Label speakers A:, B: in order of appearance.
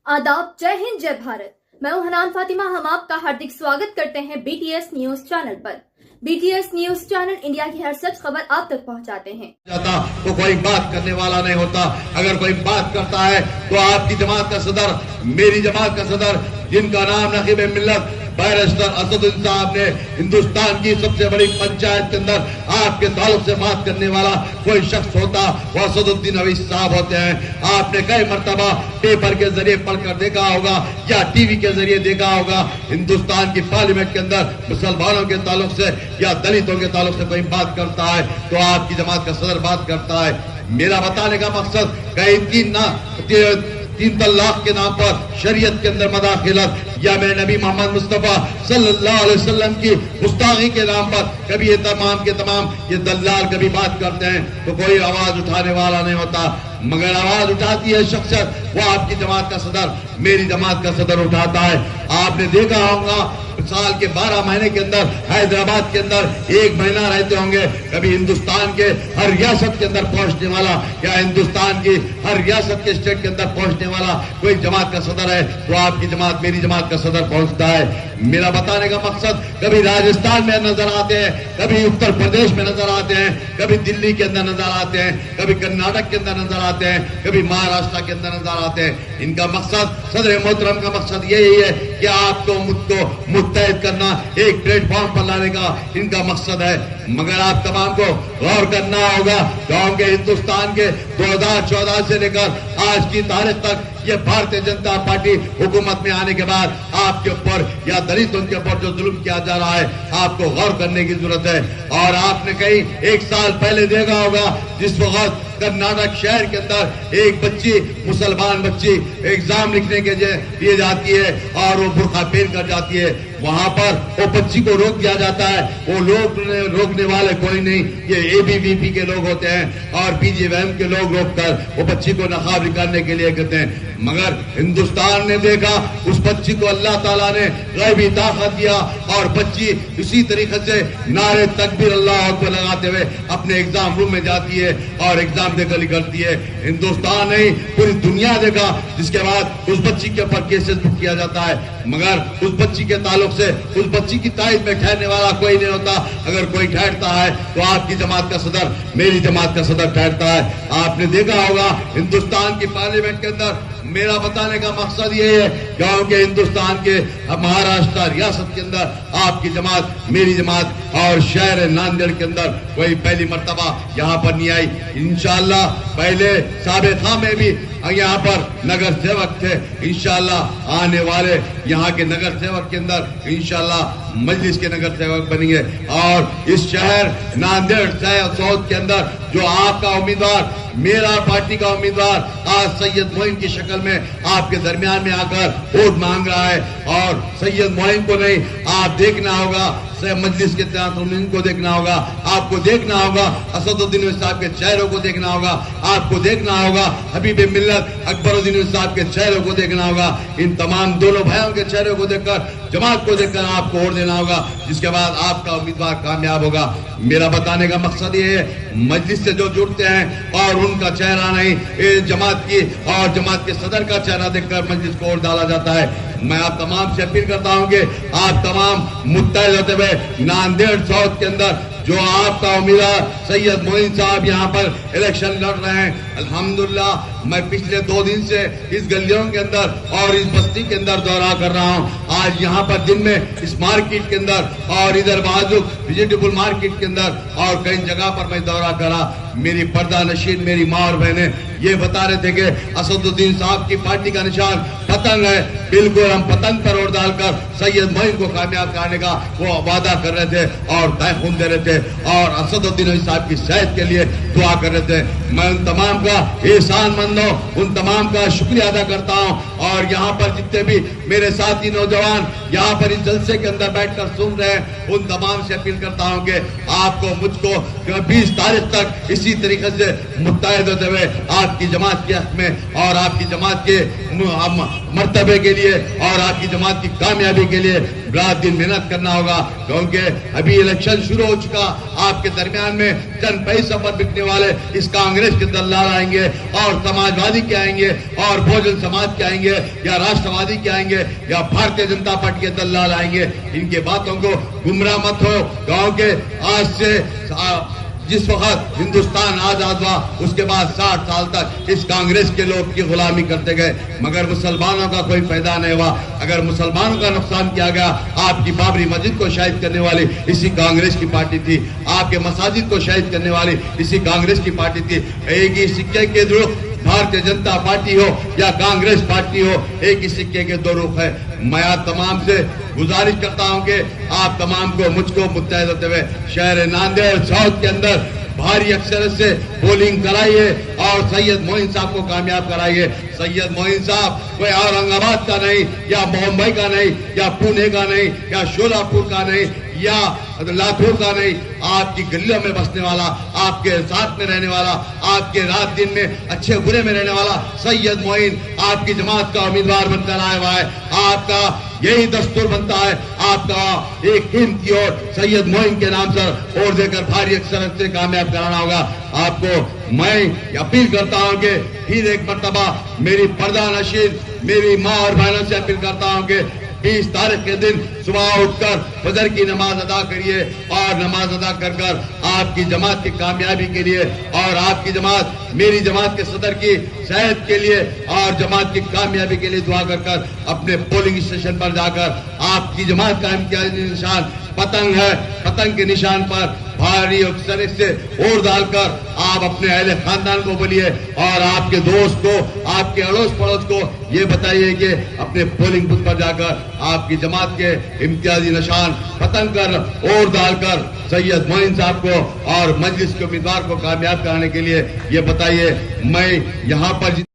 A: आदाब, जय हिंद, जय भारत। मैं हूं हनान फातिमा। हम आपका हार्दिक स्वागत करते हैं बीटीएस न्यूज चैनल पर। बीटीएस न्यूज चैनल इंडिया की हर सच खबर आप तक पहुंचाते हैं।
B: तो कोई बात करने वाला नहीं होता। अगर कोई बात करता है तो आपकी जमात का सदर, मेरी जमात का सदर, जिनका नाम नकीब मिल्लत बैरिस्टर असदुद्दीन साहब ने हिंदुस्तान की सबसे बड़ी पंचायत के अंदर आपके ताल्लुक से बात करने वाला कोई शख्स होता, वो असदुद्दीन अवीस साहब होते हैं। आपने कई मर्तबा पेपर के जरिए पढ़कर देखा होगा या टीवी के जरिए देखा होगा, हिंदुस्तान की पार्लियामेंट के अंदर मुसलमानों के ताल्लुक से या दलितों के ताल्लुक से कोई बात करता है तो आपकी जमात का सदर बात करता है। मेरा बताने का मकसद कई तीन तलाक के नाम पर शरीयत के अंदर मदाखिलत या मेरे नबी मोहम्मद मुस्तफा सल्लल्लाहु अलैहि वसल्लम की गुस्ताखी के नाम पर कभी ये तमाम के तमाम ये दल्लाल कभी बात करते हैं तो कोई आवाज उठाने वाला नहीं होता। मगर आवाज उठाती है शख्सियत, वो आपकी जमात का सदर, मेरी जमात का सदर उठाता है। आपने देखा होगा साल के 12 महीने के अंदर हैदराबाद के अंदर 1 महीना रहते होंगे, कभी हिंदुस्तान के हर रियासत के अंदर पहुंचने वाला या हिंदुस्तान की हर रियासत के स्टेट के अंदर पहुंचने वाला कोई जमात का सदर है तो आपकी जमात, मेरी जमात का सदर पहुंचता है। मेरा बताने का मकसद, कभी राजस्थान में नजर आते हैं, कभी उत्तर प्रदेश में नजर आते हैं, कभी दिल्ली के अंदर नजर आते हैं, कभी कर्नाटक के अंदर नजर आते हैं, कभी महाराष्ट्र के अंदर नजर आते हैं। इनका मकसद, सदर मोहतरम का मकसद यही है कि आपको मुझको मुत्तहिद करना, एक प्लेटफॉर्म पर लाने का इनका मकसद है। मगर आप तमाम को गौर करना होगा, क्योंकि हिंदुस्तान के 2014 से लेकर आज की तारीख तक ये भारतीय जनता पार्टी हुकूमत में आने के बाद आपके ऊपर या दलितों के ऊपर जो जुल्म किया जा रहा है, आपको गौर करने की जरूरत है। और आपने कहीं 1 साल पहले देखा होगा, जिस वक्त कर्नाटक शहर के अंदर एक बच्ची, मुसलमान बच्ची एग्जाम लिखने के लिए जाती है और वो बुर्का पहन कर जाती है, वहां पर वो बच्ची को रोक दिया जाता है। वो लोग रोकने वाले कोई नहीं, ये एबीवीपी के लोग होते हैं और बीजेएम के लोग रोककर वो बच्ची को नकाब निकालने के लिए कहते हैं। मगर हिंदुस्तान ने देखा, उस बच्ची को अल्लाह ताला ने गैबी ताकत दिया और बच्ची इसी तरीके से नारे तकबीर अल्लाह अकबर लगाते हुए अपने एग्जाम रूम में जाती है और एग्जाम देकर निकलती है। हिंदुस्तान नहीं, पूरी दुनिया देखा, जिसके बाद उस बच्ची के ऊपर केसेस बुक किया जाता है। मगर उस बच्ची के ताल्लुक से, उस बच्ची की तारीफ में ठहरने वाला कोई नहीं होता। अगर कोई ठहरता है तो आपकी जमात का सदर, मेरी जमात का सदर ठहरता है। आपने देखा होगा हिंदुस्तान की पार्लियामेंट के अंदर, मेरा बताने का मकसद ये है, क्योंकि हिंदुस्तान के महाराष्ट्र रियासत के अंदर आपकी जमात, मेरी जमात और शहर नांदेड़ के अंदर कोई पहली मर्तबा यहाँ पर नहीं आई। इंशाअल्लाह पहले साबिक़ा में भी यहाँ पर नगर सेवक थे, इंशाअल्लाह आने वाले यहाँ के नगर सेवक के अंदर इंशाअल्लाह मजलिस के नगर सेवक बनेंगे। और इस शहर नांदेड़ साउथ के अंदर जो आपका उम्मीदवार, मेरा पार्टी का उम्मीदवार आज सैयद मोइन की शक्ल में आपके दरमियान में आकर वोट मांग रहा है, और सैयद मोइन को नहीं, आप देखना होगा मजलिस के तहत को देखना होगा, आपको देखना होगा असदुद्दीन साहब के चेहरों को देखना होगा, आपको देखना होगा हबीब मिल्लत अकबरुद्दीन साहब के चेहरों को देखना होगा। इन तमाम दोनों भाइयों के चेहरों को देखकर, जमात को देखकर आपको वोट देना होगा, जिसके बाद आपका उम्मीदवार कामयाब होगा। मेरा बताने का मकसद ये है, मजलिस से जो जुड़ते हैं और उनका चेहरा नहीं, जमात की और जमात के सदर का चेहरा देखकर मजलिस को वोट डाला जाता है। मैं आप तमाम से अपील करता हूं कि आप तमाम मुत्तहिद होते हुए नांदेड़ साउथ के अंदर जो आपका उम्मीदवार सैयद मोइन साहब यहाँ पर इलेक्शन लड़ रहे हैं, अल्हम्दुलिल्लाह मैं पिछले 2 दिन से इस गलियों के अंदर और इस बस्ती के अंदर दौरा कर रहा हूँ। आज यहाँ पर दिन में इस मार्केट के अंदर और इधर बाजू वेजिटेबल मार्केट के अंदर और कई जगह पर मैं दौरा करा। मेरी पर्दा नशीन, मेरी माँ और बहनें ये बता रहे थे कि असदुद्दीन साहब की पार्टी का निशान पतंग है, बिल्कुल हम पतंग पर वोट डालकर सैयद मोइन को कामयाब करने का वो वादा कर रहे थे और तयखुन दे रहे थे और असदुद्दीन साहब की सेहत के लिए दुआ कर रहे थे। मैं उन तमाम का एहसानमंद हूं, उन तमाम का शुक्रिया अदा करता हूं। और यहाँ पर जितने भी मेरे साथी नौजवान यहाँ पर इस जलसे के अंदर बैठकर सुन रहे हैं, उन तमाम से अपील करता हूं कि आपको, मुझको 20 तारीख तक इसी तरीके से मुत्तहिद होते हुए आपकी जमात के हक में और आपकी जमात के मर्तबे के लिए और आपकी जमात की कामयाबी के लिए رات دن محنت کرنا ہوگا، کیونکہ ابھی الیکشن شروع ہو چکا. آپ کے درمیان میں چند پیسوں پر بکنے والے اس کانگریس کے دلال آئیں گے اور سماجوادی کے آئیں گے اور بہوجن سماج کے آئیں گے یا راشٹروادی کے آئیں گے یا بھارتیہ جنتا پارٹی کے دلال آئیں گے. ان کے باتوں کو گمراہ مت ہو، کیونکہ آج سے جس وقت ہندوستان آزاد ہوا اس کے بعد 60 سال تک اس کانگریس کے لوگ کی غلامی کرتے گئے، مگر مسلمانوں کا کوئی فائدہ نہیں ہوا. اگر مسلمانوں کا نقصان کیا گیا، آپ کی بابری مسجد کو شہید کرنے والی اسی کانگریس کی پارٹی تھی، آپ کے مساجد کو شہید کرنے والی اسی کانگریس کی پارٹی تھی. ایک ہی سکے کے دو رخ، بھارتیہ جنتا پارٹی ہو یا کانگریس پارٹی ہو، ایک ہی سکے کے دو رخ ہے. میں آپ تمام سے گزارش کرتا ہوں کہ آپ تمام کو مجھ کو متحد ہوتے ہوئے شہر ناندیڑ ساؤتھ کے اندر بھاری اکثریت سے پولنگ کرائیے اور سید معین صاحب کو کامیاب کرائیے. سید معین صاحب کوئی اورنگ آباد کا نہیں یا ممبئی کا نہیں یا پونے کا نہیں یا شولاپور کا نہیں یا لاتور کا نہیں، آپ کی گلیوں میں بسنے والا، آپ کے ساتھ میں رہنے والا، آپ کے رات دن میں اچھے برے میں رہنے والا سید معین آپ کی جماعت کا امیدوار بن کر آیا ہوا ہے. آپ کا یہی دستور بنتا ہے، آپ کا ایک قیمتی اور سید معین کے نام سے اور دے کر بھاری اکثریت سے کامیاب کرانا ہوگا. آپ کو میں اپیل کرتا ہوں کہ پھر ایک مرتبہ میری پردہ نشین میری ماں اور بہنوں سے اپیل کرتا ہوں کہ 20 تاریخ کے دن صبح اٹھ کر فجر کی نماز ادا کریے اور نماز ادا کر کر آپ کی جماعت کی کامیابی کے لیے اور آپ کی جماعت میری جماعت کے صدر کی صحت کے لیے اور جماعت کی کامیابی کے لیے دعا کر کر اپنے پولنگ اسٹیشن پر جا کر آپ کی جماعت کا امتیازی نشان پتنگ ہے، پتنگ کے نشان پر بھاری اکثریت سے اور ڈال کر آپ اپنے اہل خاندان کو بولیے اور آپ کے دوست کو، آپ کے اڑوس پڑوس کو یہ بتائیے کہ اپنے پولنگ بوتھ پر جا کر آپ کی جماعت کے امتیازی نشان پتنگ کر اور ڈال کر سید معین صاحب کو اور مجلس کے امیدوار کو کامیاب کرانے کے لیے یہ بتائیے. میں یہاں پر